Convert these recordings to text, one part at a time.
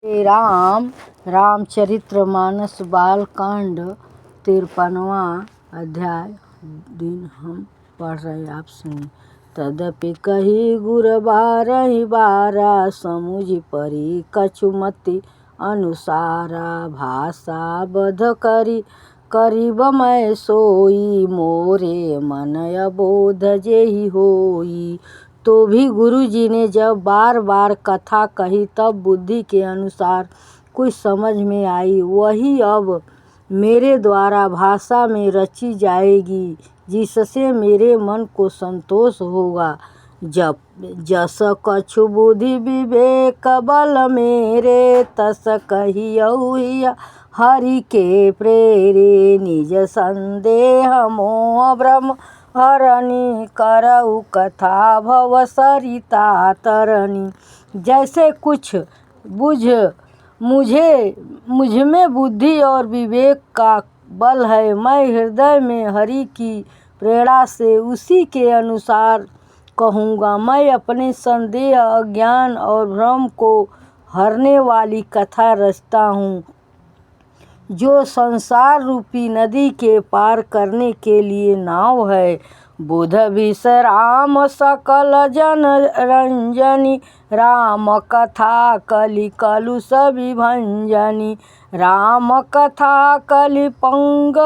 श्री राम रामचरितमानस बालकांड 53वां अध्याय। दिन हम पढ़ रहे, आप सुनिए। तदपि कही गुर बारहि बारा, समुझि परी कछुमति अनुसारा। भाषा बध करी करीब मैं सोई, मोरे मन अबोध जेहि होई। तो भी गुरु जी ने जब बार बार कथा कही तब बुद्धि के अनुसार कुछ समझ में आई, वही अब मेरे द्वारा भाषा में रची जाएगी, जिससे मेरे मन को संतोष होगा। जब जस कछु बुद्धि विवेक बल मेरे, तस कहियौ हरि के प्रेरे। निज संदेह मोह भ्रम हरनि, करऊ कथा भव सरिता तरनी। जैसे कुछ मुझ में बुद्धि और विवेक का बल है, मैं हृदय में हरि की प्रेरणा से उसी के अनुसार कहूँगा। मैं अपने संदेह, अज्ञान और भ्रम को हरने वाली कथा रचता हूँ, जो संसार रूपी नदी के पार करने के लिए नाव है। बुध विश्राम सकल जन रंजनी, राम कथा कलि कलुष विभंजनी। राम कथा कलि पनग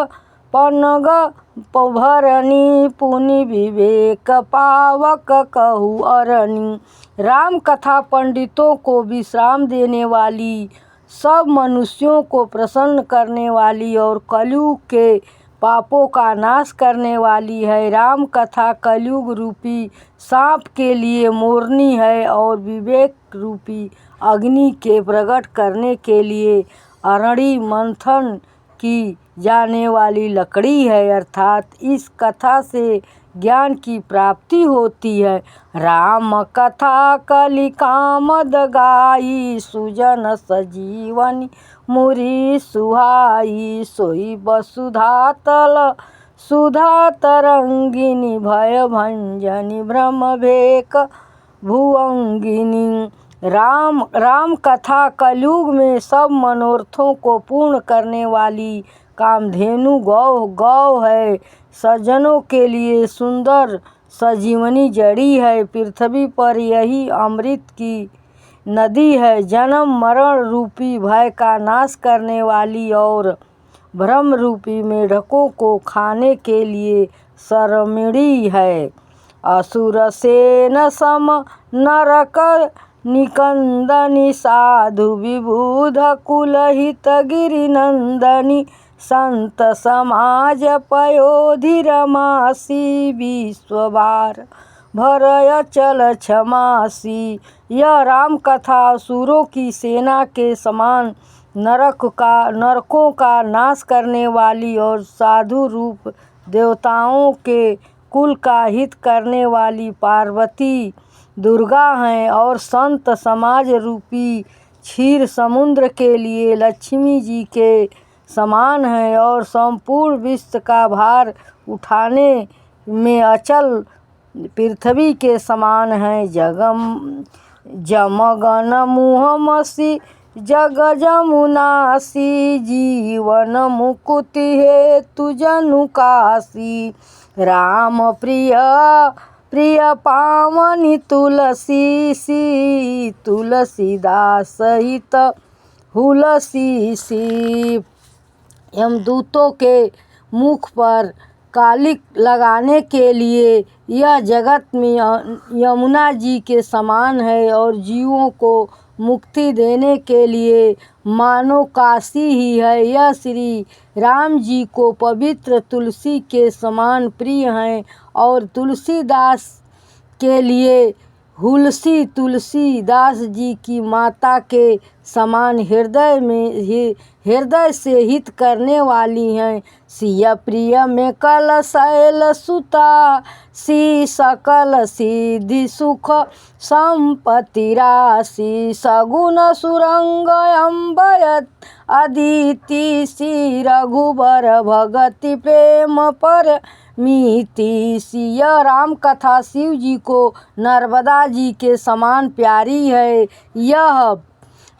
भरनी, पुनि विवेक पावक कहू अरनी। राम कथा पंडितों को विश्राम देने वाली, सब मनुष्यों को प्रसन्न करने वाली और कलयुग के पापों का नाश करने वाली है। राम कथा कलयुग रूपी सांप के लिए मोरनी है और विवेक रूपी अग्नि के प्रकट करने के लिए अरणी मंथन की जाने वाली लकड़ी है, अर्थात इस कथा से ज्ञान की प्राप्ति होती है। राम कथा कलि कामद गाई, सुजन सजीवनी मुरी सुहाई। सोई वसुधा तल सुधा तरंगिनी, भय भंजनी भ्रम भेक भुअंगिनी। राम कथा कलयुग में सब मनोरथों को पूर्ण करने वाली कामधेनु गौ है। सज्जनों के लिए सुंदर सजीवनी जड़ी है। पृथ्वी पर यही अमृत की नदी है, जन्म मरण रूपी भय का नाश करने वाली और भ्रम रूपी मेढकों को खाने के लिए सरमिणी है। असुर सेन सम नरक निकंदनी, साधु विबुध कुलहित गिरिनंदनी। संत समाज पयोधि रमासी, विश्वभार भरय चल क्षमासी। यह राम कथा असुरों की सेना के समान नरकों का नाश करने वाली और साधु रूप देवताओं के कुल का हित करने वाली पार्वती दुर्गा हैं, और संत समाज रूपी क्षीर समुद्र के लिए लक्ष्मी जी के समान है, और संपूर्ण विश्व का भार उठाने में अचल पृथ्वी के समान है। जमगन मुहमसी जग जमुनासी, जीवन मुकुति हेतु जनु कासी। राम प्रिय पावनी तुलसी सी, तुलसीदास सहित हुलसी सी। यमदूतों के मुख पर कालिक लगाने के लिए यह जगत में यमुना जी के समान है, और जीवों को मुक्ति देने के लिए मानो काशी ही है। यह श्री राम जी को पवित्र तुलसी के समान प्रिय हैं, और तुलसीदास के लिए हुलसी तुलसीदास जी की माता के समान हृदय से हित करने वाली हैं। सिया प्रिय में कल शैल सुता, सी सकल सिद्धि सुख संपत्ति राशि। सगुन सुरंग अम्बयत अदिति, सी रघुबर भगति प्रेम पर मीति। यह राम कथा शिव जी को नर्मदा जी के समान प्यारी है।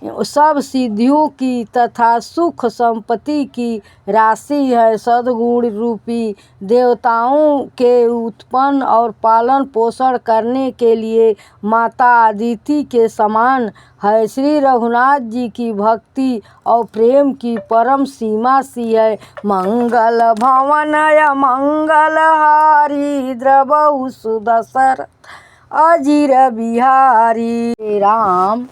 सब सिद्धियों की तथा सुख संपत्ति की राशि है। सद्गुण रूपी देवताओं के उत्पन्न और पालन पोषण करने के लिए माता अदिति के समान है। श्री रघुनाथ जी की भक्ति और प्रेम की परम सीमा सी है। मंगल भवनय मंगलहारी द्रवहु सुदशरथ अजिर बिहारी। राम।